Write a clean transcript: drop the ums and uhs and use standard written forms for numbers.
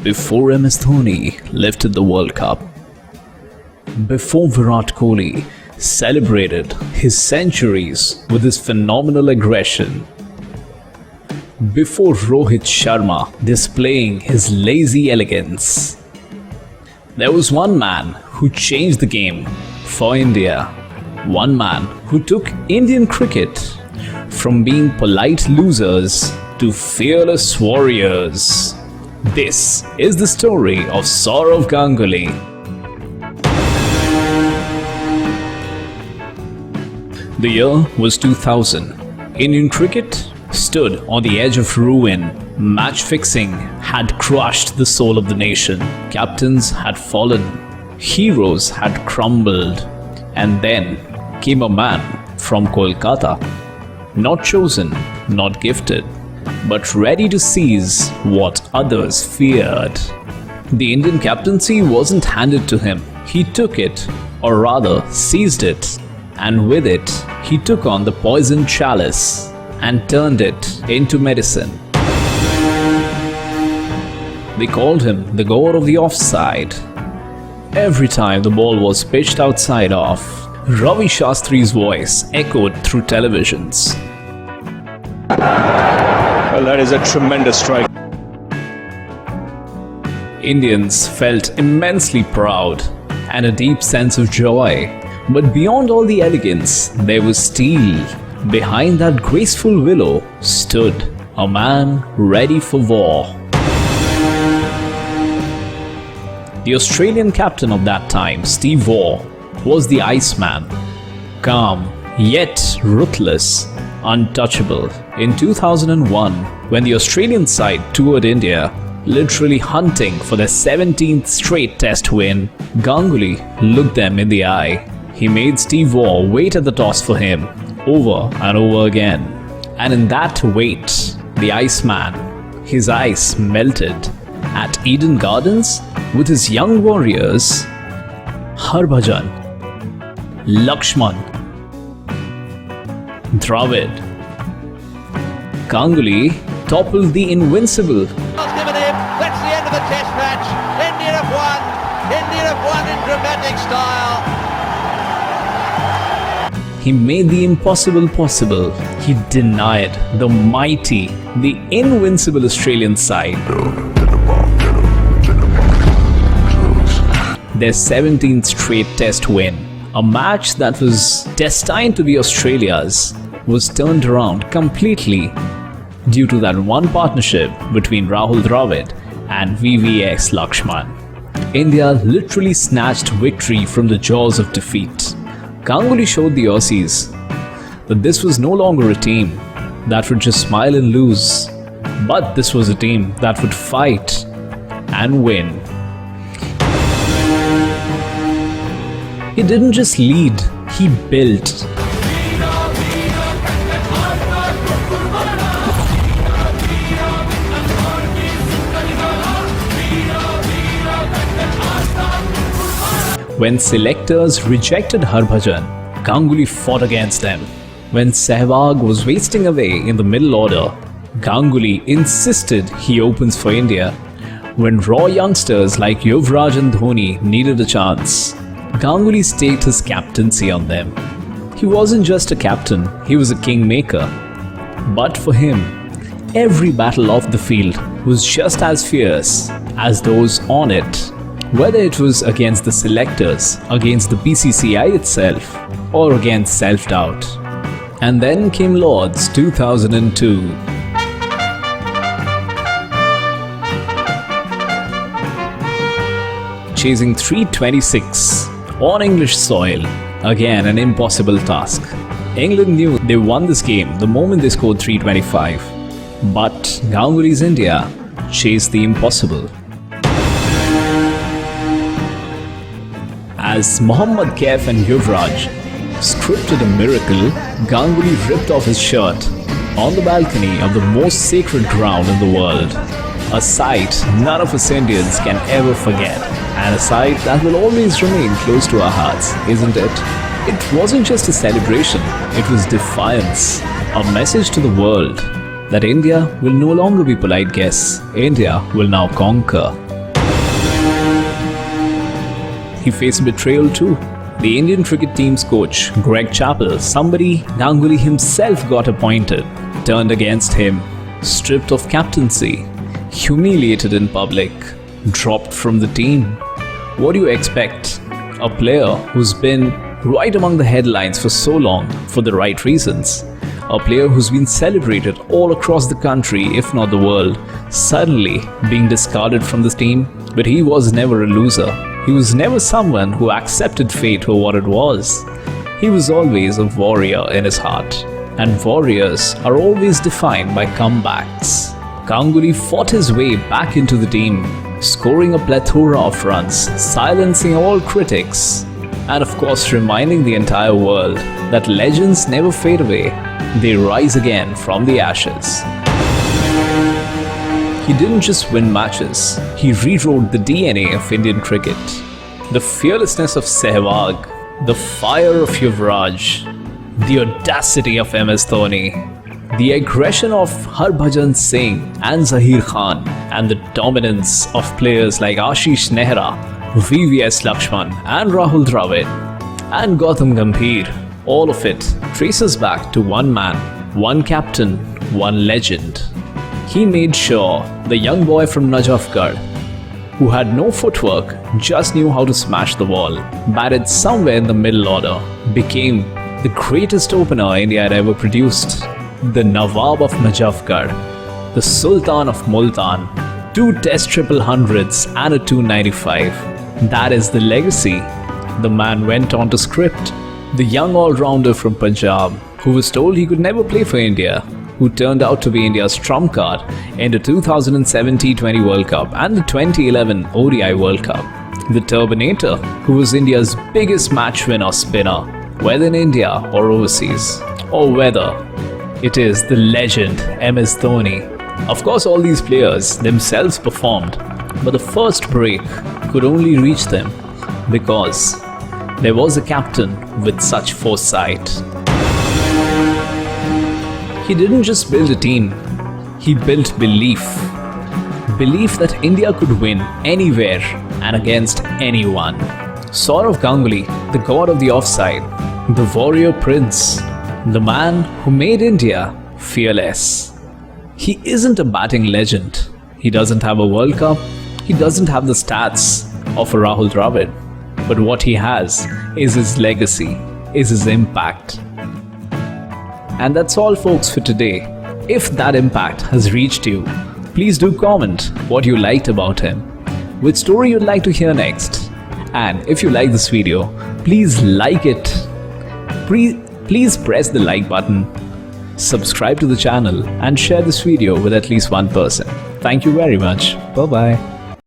before MS Dhoni lifted the World Cup, before Virat Kohli celebrated his centuries with his phenomenal aggression, before Rohit Sharma displaying his lazy elegance, there was one man who changed the game for India. One man who took Indian cricket from being polite losers to fearless warriors. This is the story of Sourav Ganguly. The year was 2000. Indian cricket stood on the edge of ruin. Match fixing had crushed the soul of the nation. Captains had fallen. Heroes had crumbled. And then came a man from Kolkata. Not chosen, not gifted, but ready to seize what others feared. The Indian captaincy wasn't handed to him. He took it, or rather seized it, and with it, he took on the poison chalice and turned it into medicine. They called him the god of the offside. Every time the ball was pitched outside off, Ravi Shastri's voice echoed through televisions. Well, that is a tremendous strike. Indians felt immensely proud and a deep sense of joy. But beyond all the elegance, there was steel. Behind that graceful willow stood a man ready for war. The Australian captain of that time, Steve Waugh, was the Iceman. Calm, yet ruthless, untouchable. In 2001, when the Australian side toured India, literally hunting for their 17th straight test win, Ganguly looked them in the eye. He made Steve Waugh wait at the toss for him, over and over again. And in that wait, the Iceman, his ice melted. At Eden Gardens, with his young warriors, Harbhajan, Lakshman, Dravid, Ganguly toppled the invincible. That's the end of the test match. India have won. India have won in dramatic style. He made the impossible possible. He denied the mighty, the invincible Australian side their 17th straight test win. A match that was destined to be Australia's was turned around completely due to that one partnership between Rahul Dravid and VVS Lakshman. India literally snatched victory from the jaws of defeat. Ganguly showed the Aussies that this was no longer a team that would just smile and lose, but this was a team that would fight and win. He didn't just lead, he built. When selectors rejected Harbhajan, Ganguly fought against them. When Sehwag was wasting away in the middle order, Ganguly insisted he opens for India. When raw youngsters like Yuvraj and Dhoni needed a chance, Ganguly staked his captaincy on them. He wasn't just a captain, he was a kingmaker. But for him, every battle off the field was just as fierce as those on it. Whether it was against the selectors, against the BCCI itself, or against self-doubt. And then came Lord's 2002. Chasing 326 on English soil, again an impossible task. England knew they won this game the moment they scored 325. But Ganguly's India chased the impossible. As Mohammad Kaif and Yuvraj scripted a miracle, Ganguly ripped off his shirt on the balcony of the most sacred ground in the world. A sight none of us Indians can ever forget, and a sight that will always remain close to our hearts, isn't it? It wasn't just a celebration, it was defiance, a message to the world that India will no longer be polite guests. India will now conquer. he faced betrayal too. The Indian cricket team's coach, Greg Chappell, somebody Ganguly himself got appointed, turned against him, stripped of captaincy, humiliated in public, dropped from the team. What do you expect? A player who's been right among the headlines for so long for the right reasons. A player who's been celebrated all across the country, if not the world, suddenly being discarded from this team. But he was never a loser. He was never someone who accepted fate for what it was. He was always a warrior in his heart. And warriors are always defined by comebacks. Ganguly fought his way back into the team, scoring a plethora of runs, silencing all critics, and of course reminding the entire world that legends never fade away. They rise again from the ashes. He didn't just win matches, he rewrote the DNA of Indian cricket. The fearlessness of Sehwag, the fire of Yuvraj, the audacity of MS Dhoni, the aggression of Harbhajan Singh and Zaheer Khan, and the dominance of players like Ashish Nehra, VVS Lakshman and Rahul Dravid, and Gautam Gambhir. All of it traces back to one man, one captain, one legend. He made sure the young boy from Najafgarh, who had no footwork, just knew how to smash the ball, batted somewhere in the middle order, became the greatest opener India had ever produced. The Nawab of Najafgarh, the Sultan of Multan, 2 Test triple hundreds and a 295. That is the legacy. The man went on to script. The young all-rounder from Punjab, who was told he could never play for India, who turned out to be India's trump card in the 2007 T20 World Cup and the 2011 ODI World Cup. The Turbinator, who was India's biggest match winner spinner, whether in India or overseas, or whether it is the legend MS Dhoni. Of course, all these players themselves performed, but the first break could only reach them because there was a captain with such foresight. He didn't just build a team, he built belief. Belief that India could win anywhere and against anyone. Sourav Ganguly, the god of the offside, the warrior prince, the man who made India fearless. He isn't a batting legend. He doesn't have a World Cup. He doesn't have the stats of a Rahul Dravid. But what he has is his legacy, is his impact. And that's all, folks, for today. If that impact has reached you, please do comment what you liked about him, which story you'd like to hear next. And if you like this video, please like it. Please press the like button, subscribe to the channel and share this video with at least one person. Thank you very much. Bye-bye.